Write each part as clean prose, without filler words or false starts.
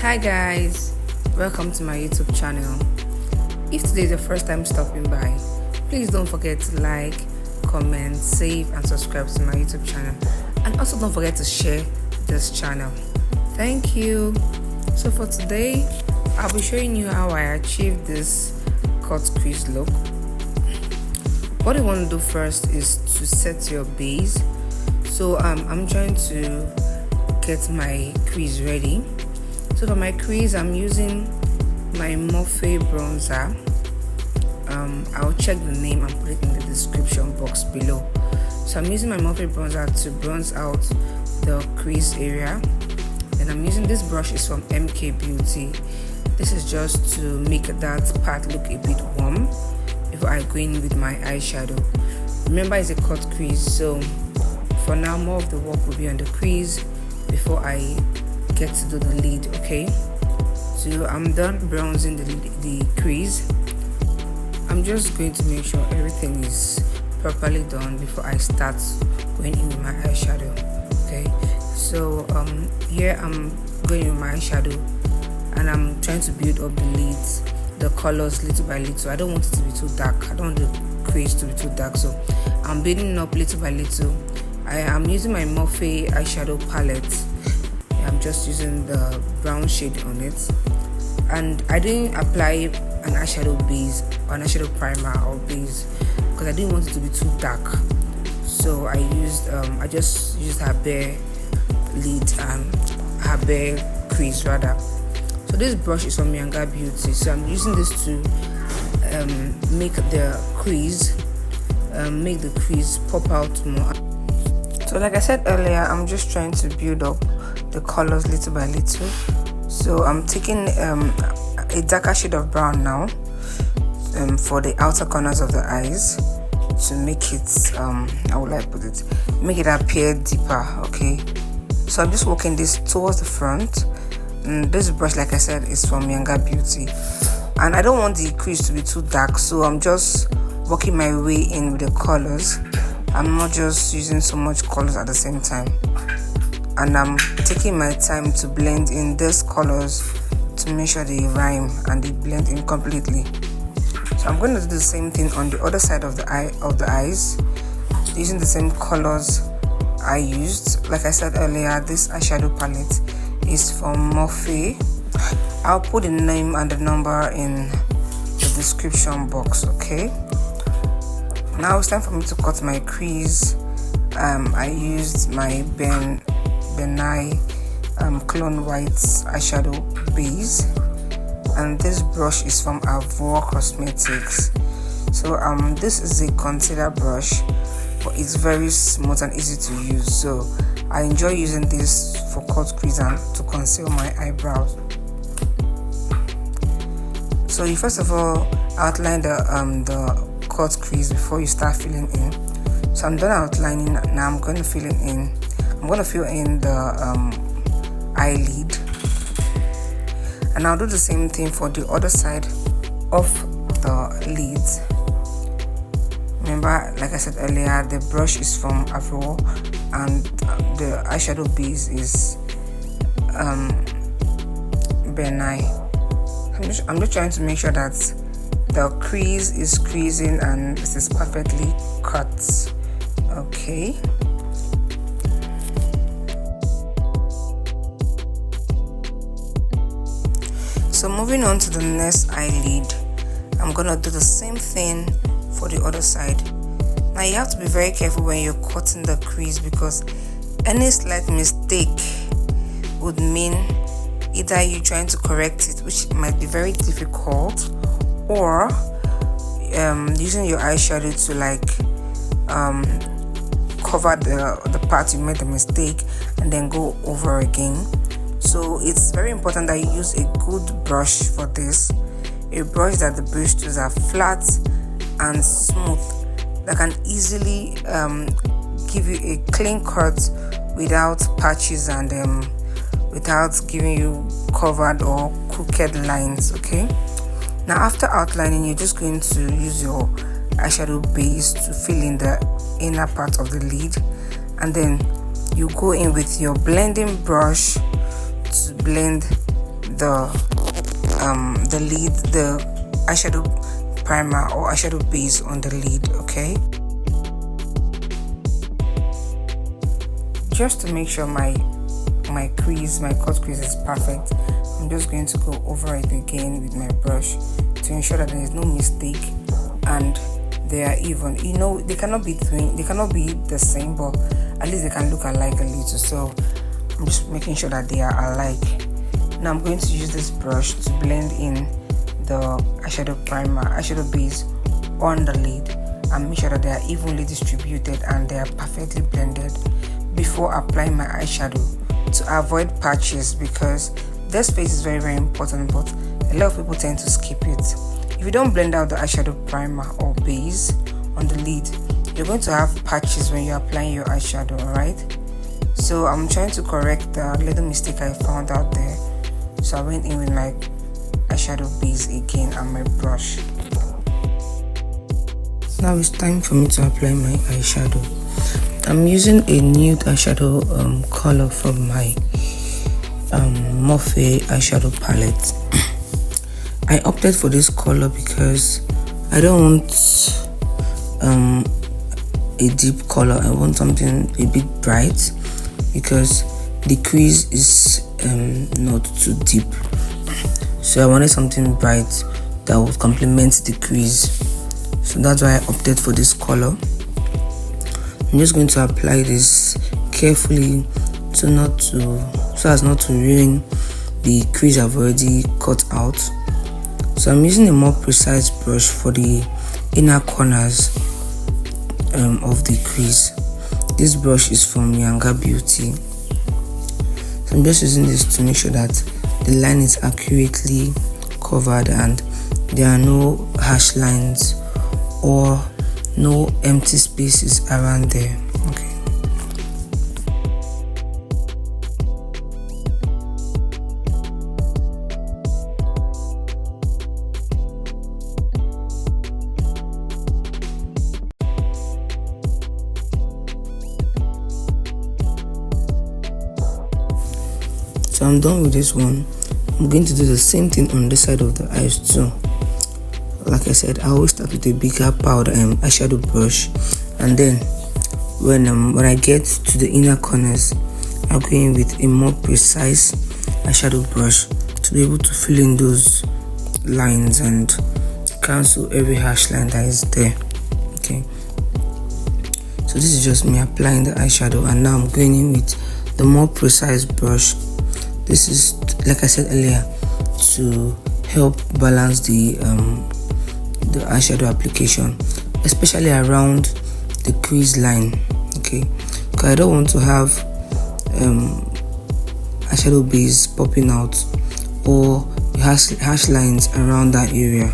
Hi guys, welcome to my YouTube channel. If today is your first time stopping by, please don't forget to like, comment, save and subscribe to my YouTube channel, and also don't forget to share this channel. Thank you. So for today, I'll be showing you how I achieved this cut crease look. What you want to do first is to set your base. So I'm trying to get my crease ready. So for my crease, I'm using my Morphe bronzer. I'll check the name and put it in the description box below. So I'm using my Morphe bronzer to bronze out the crease area. And I'm using this brush, is from MK Beauty. This is just to make that part look a bit warm before I go in with my eyeshadow. Remember, it's a cut crease, so for now more of the work will be on the crease before I get to do the lid. Okay, so I'm done bronzing the crease. I'm just going to make sure everything is properly done before I start going in with my eyeshadow. Okay, so here I'm going in with my eyeshadow and I'm trying to build up the lids, the colors little by little. I don't want it to be too dark. I don't want the crease to be too dark, so I'm building up little by little. I am using my Morphe eyeshadow palette. I'm just using the brown shade on it, and I didn't apply an eyeshadow base or an eyeshadow primer or base because I didn't want it to be too dark. So I just used her bare lid and her bare crease rather. So this brush is from MK Beauty, so I'm using this to make the crease pop out more. So like I said earlier, I'm just trying to build up the colors little by little. So I'm taking a darker shade of brown now for the outer corners of the eyes to make it how would I put it, make it appear deeper. Okay, so I'm just working this towards the front, and this brush, like I said, is from MK Beauty, and I don't want the crease to be too dark, so I'm just working my way in with the colors. I'm not just using so much colors at the same time, and I'm taking my time to blend in these colors to make sure they rhyme and they blend in completely. So I'm going to do the same thing on the other side of the eyes, using the same colors I used. Like I said earlier, this eyeshadow palette is from Morphe. I'll put the name and the number in the description box. Okay, now it's time for me to cut my crease. I used my Benai Clone White eyeshadow base, and this brush is from Avour Cosmetics. So this is a concealer brush, but it's very smooth and easy to use, so I enjoy using this for cut crease and to conceal my eyebrows. So you first of all outline the cut crease before you start filling in. So I'm done outlining. Now I'm going to fill in the eyelid, and I'll do the same thing for the other side of the lids. Remember, like I said earlier, the brush is from Avour and the eyeshadow base is Benai. I'm just trying to make sure that the crease is creasing and this is perfectly cut. Okay, so moving on to the next eyelid, I'm gonna do the same thing for the other side. Now you have to be very careful when you're cutting the crease, because any slight mistake would mean either you trying to correct it, which might be very difficult, or using your eyeshadow to cover the part you made the mistake and then go over again. So it's very important that you use a good brush for this, a brush that the bristles are flat and smooth, that can easily give you a clean cut without patches and without giving you covered or crooked lines. Okay, now after outlining, you're just going to use your eyeshadow base to fill in the inner part of the lid, and then you go in with your blending brush to blend the lid, the eyeshadow primer or eyeshadow base on the lid. Okay, just to make sure my cut crease is perfect, I'm just going to go over it again with my brush to ensure that there is no mistake and they are even. You know, they cannot be the same, but at least they can look alike a little. So I'm just making sure that they are alike. Now I'm going to use this brush to blend in the eyeshadow base on the lid and make sure that they are evenly distributed and they are perfectly blended before applying my eyeshadow, to avoid patches, because this phase is very important, but a lot of people tend to skip it. If you don't blend out the eyeshadow primer or base on the lid, you're going to have patches when you're applying your eyeshadow. Alright, so I'm trying to correct the little mistake I found out there. So I went in with my eyeshadow base again and my brush. Now it's time for me to apply my eyeshadow. I'm using a nude eyeshadow color from my Morphe eyeshadow palette. I opted for this color because I don't want a deep color. I want something a bit bright because the crease is not too deep. So I wanted something bright that would complement the crease. So that's why I opted for this color. I'm just going to apply this carefully so as not to ruin the crease I've already cut out. So I'm using a more precise brush for the inner corners of the crease. This brush is from Younger Beauty. So I'm just using this to make sure that the line is accurately covered and there are no harsh lines or no empty spaces around there. Okay. So I'm done with this one. I'm going to do the same thing on this side of the eyes too. Like I said, I always start with a bigger powder eyeshadow brush, and then when I get to the inner corners, I'll go in with a more precise eyeshadow brush to be able to fill in those lines and cancel every harsh line that is there. Okay, so this is just me applying the eyeshadow, and now I'm going in with the more precise brush. This is, like I said earlier, to help balance the eyeshadow application, especially around the crease line. Okay, because I don't want to have eyeshadow base popping out or harsh lines around that area.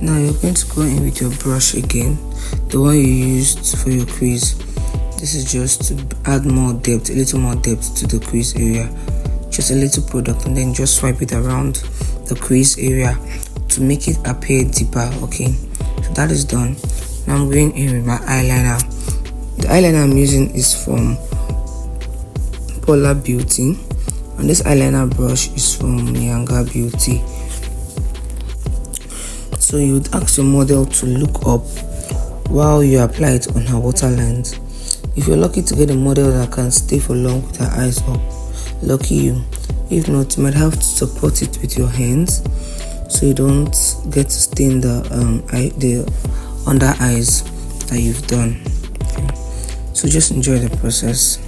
Now you're going to go in with your brush again, the one you used for your crease. The This is just to add more depth, a little more depth to the crease area. Just a little product, and then just swipe it around the crease area to make it appear deeper. Okay, so that is done. Now I'm going in with my eyeliner. The eyeliner I'm using is from Paula Beauty, and this eyeliner brush is from Younger Beauty. So you would ask your model to look up while you apply it on her waterlines. If you're lucky to get a model that can stay for long with her eyes up, lucky you. If not, you might have to support it with your hands so you don't get to stain the under eyes that you've done. Okay. So just enjoy the process.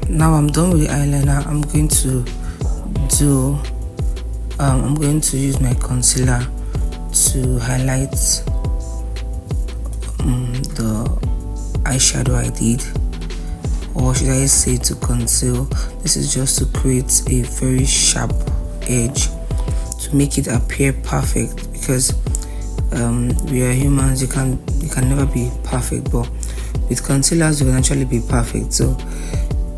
Now I'm done with the eyeliner. I'm going to use my concealer to highlight the eyeshadow I did, or should I say to conceal. This is just to create a very sharp edge to make it appear perfect, because we are humans. You can never be perfect, but with concealers you can actually be perfect. So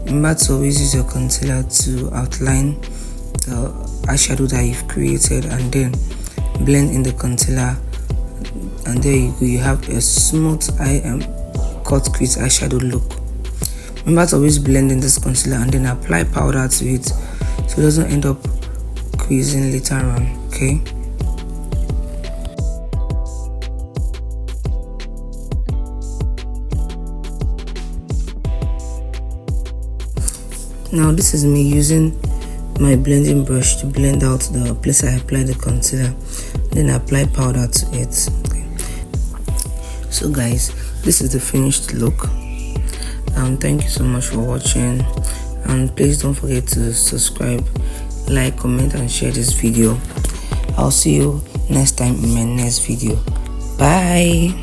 remember to always use your concealer to outline the eyeshadow that you've created, and then blend in the concealer, and there you go. You have a smooth cut crease eyeshadow look. Remember to always blend in this concealer and then apply powder to it so it doesn't end up creasing later on. Okay. Now this is me using my blending brush to blend out the place I applied the concealer, then apply powder to it. Okay. So guys, this is the finished look. Thank you so much for watching, and please don't forget to subscribe, like, comment and share this video. I'll see you next time in my next video. Bye.